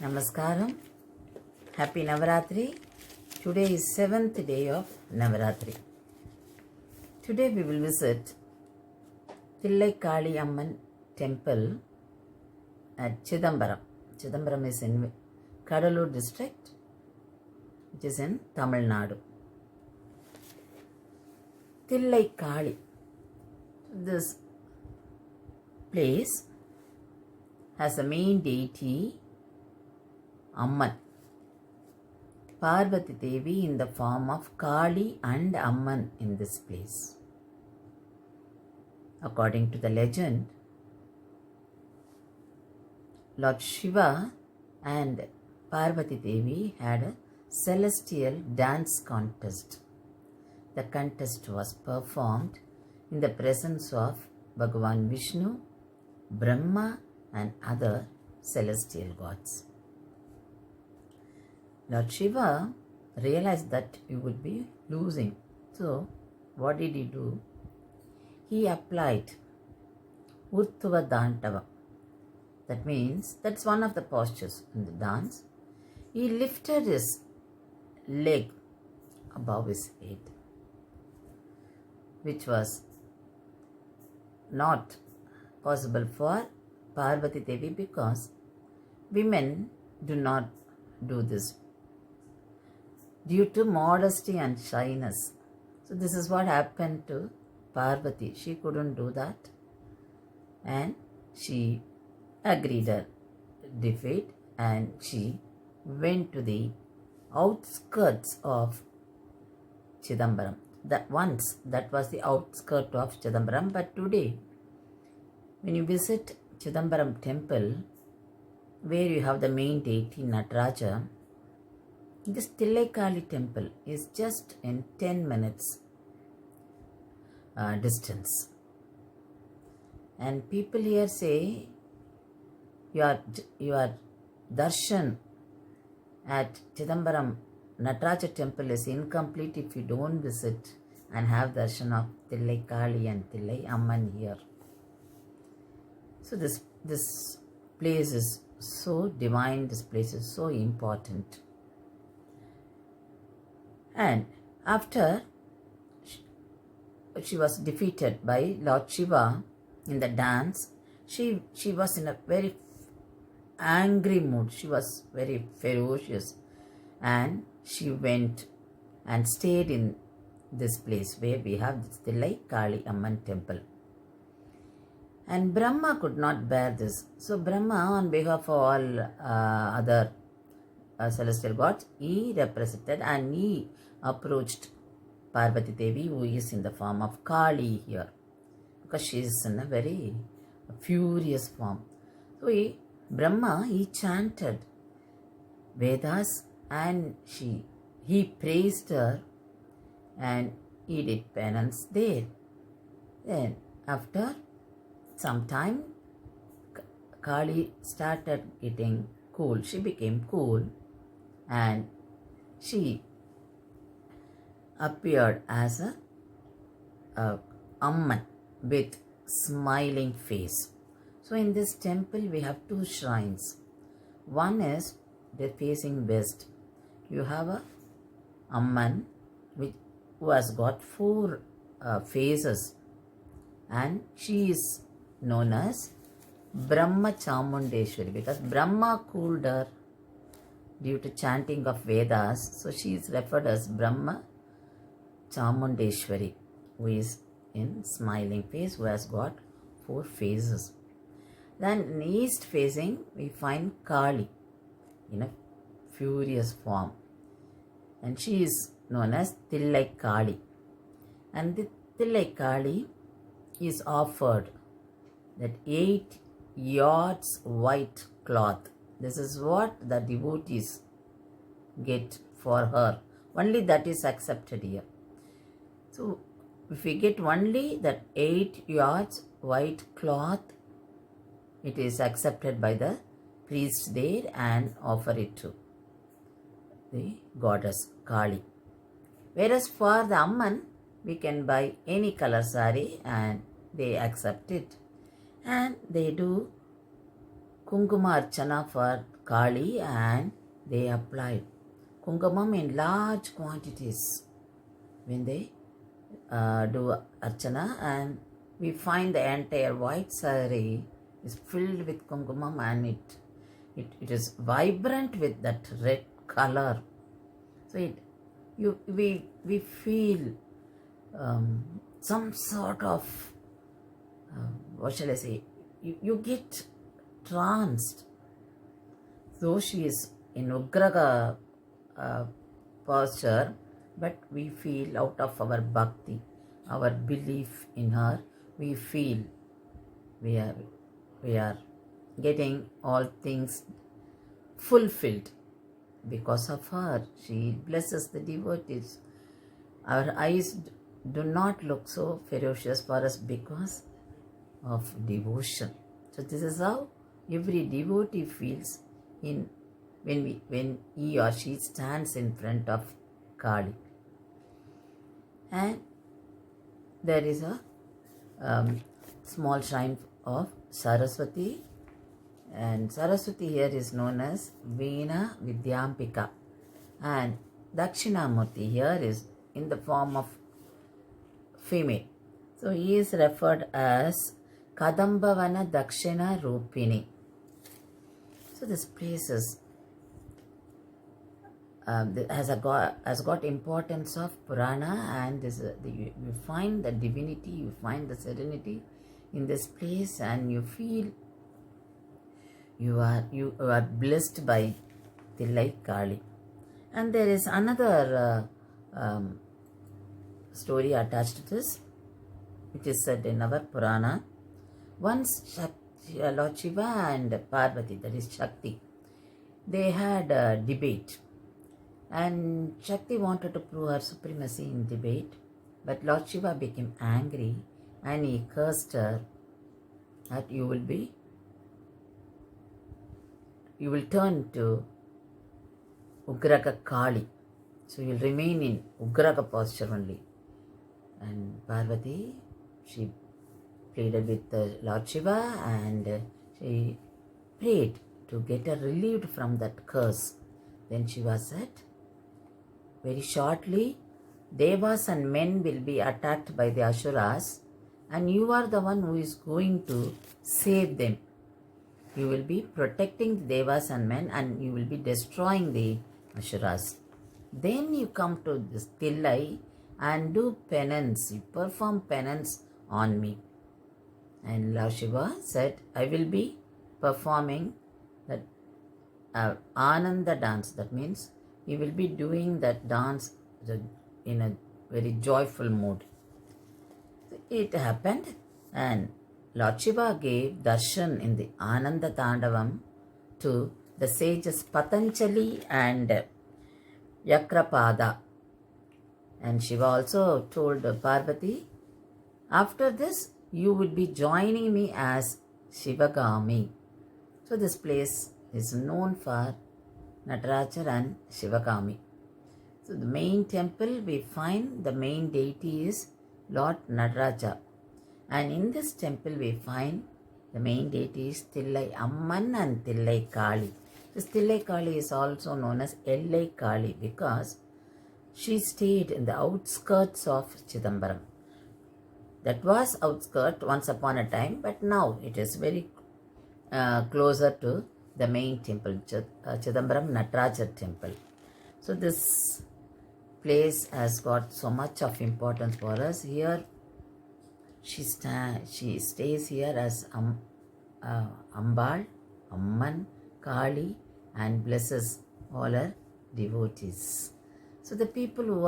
Namaskaram. Happy Navaratri. Today is 7th day of Navaratri. Today we will visit Thillai Kali Amman temple at Chidambaram. Chidambaram is in Kadalur district, which is in Tamil Nadu. Thillai Kali. This place has a main deity Amman. Parvati Devi in the form of Kali and Amman in this place. According to the legend, Lord Shiva and Parvati Devi had a celestial dance contest. The contest was performed in the presence of Bhagavan Vishnu, Brahma and other celestial gods. Lord Shiva realized that he would be losing. So, what did he do? He applied Urtva Dantava. That means, that's one of the postures in the dance. He lifted his leg above his head, which was not possible for Parvati Devi because women do not do this due to modesty and shyness. So this is what happened to Parvati. She couldn't do that and she agreed her defeat and she went to the outskirts of Chidambaram. That was the outskirt of Chidambaram, but today when you visit Chidambaram temple, where you have the main deity Nataraja, this Thillai Kali temple is just in 10 minutes distance. And people here say your darshan at Chidambaram Nataraja temple is incomplete if you don't visit and have darshan of Thillai Kali and Thillai Amman here. So this place is so divine, this place is so important. And after she was defeated by Lord Shiva in the dance, she was in a very angry mood. She was very ferocious and she went and stayed in this place where we have this Thillai Kali Amman temple. And Brahma could not bear this. So Brahma, on behalf of all other celestial gods, he represented and he approached Parvati Devi, who is in the form of Kali here, because she is in a very furious form. So Brahma chanted Vedas and he praised her and he did penance there. Then after some time, Kali started getting cool. She became cool and she appeared as a Amman with smiling face. So in this temple we have two shrines. One is facing west. You have a Amman who has got 4 faces and she is known as Brahma Chamundeshwari because Brahma cooled her due to chanting of Vedas. So she is referred as Brahma Chamundeshwari, who is in smiling face, who has got 4 faces. Then in east facing we find Kali in a furious form and she is known as Thillai Kali. And the Thillai Kali is offered that 8 yards white cloth. This is what the devotees get for her. Only that is accepted here. So if we get only that 8 yards white cloth, it is accepted by the priest there and offer it to the goddess Kali. Whereas for the Amman, we can buy any color saree and they accept it. And they do Kunkuma Archana for Kali and they applied Kunkumam in large quantities when they do Archana, and we find the entire white saree is filled with Kunkumam, and it is vibrant with that red color. So we feel some sort of what shall I say? You get tranced. Though she is in Ugraga posture, but we feel out of our bhakti, our belief in her, we feel we are getting all things fulfilled because of her. She blesses the devotees. Our eyes do not look so ferocious for us because of devotion. So this is how every devotee feels when he or she stands in front of Kali. And there is a small shrine of Saraswati, and Saraswati here is known as Veena Vidyampika, and Dakshinamurti here is in the form of female. So he is referred as Kadambavana Dakshina Rupini. So this place is has got importance of Purana, and you find the divinity, you find the serenity in this place, and you feel you are blessed by Tillai Kali. And there is another story attached to this, which is said in our Purana. Once Lord Shiva and Parvati, that is Shakti, they had a debate. And Shakti wanted to prove her supremacy in debate, but Lord Shiva became angry and he cursed her that you will turn to Ugraka Kali. So you will remain in Ugraka posture only. And Parvati, she pleaded with Lord Shiva and she prayed to get her relieved from that curse. Then Shiva said, very shortly, Devas and men will be attacked by the Asuras, and you are the one who is going to save them. You will be protecting the Devas and men, and you will be destroying the Asuras. Then you come to this Tillai and do penance. You perform penance on me. And Lord Shiva said, I will be performing that Ananda dance. That means he will be doing that dance in a very joyful mood. It happened, and Lord Shiva gave darshan in the Ananda Tandavam to the sages Patanjali and Yakrapada. And Shiva also told Parvati, after this you will be joining me as Shivagami. So this place is known for Natarajar and Shivagami. So the main temple, we find the main deity is Lord Nataraja. And in this temple we find the main deity is Tillai Amman and Tillai Kali. This Tillai Kali is also known as Ellai Kali because she stayed in the outskirts of Chidambaram. That was outskirt once upon a time, but now it is very closer to the main temple, Chidambaram Natarajar temple. So this place has got so much of importance for us. Here she stays here as Ambal, Amman, Kali, and blesses all her devotees. So the people who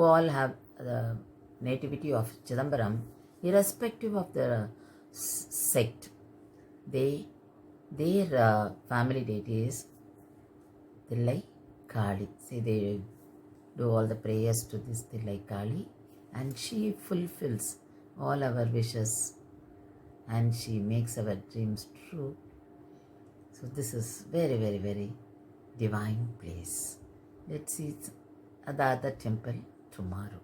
all have the nativity of Chidambaram, irrespective of their sect, their family deity is Tillai Kali. See, they do all the prayers to this Tillai Kali, and she fulfills all our wishes and she makes our dreams true. So this is very, very, very divine place. Let's see the other temple tomorrow.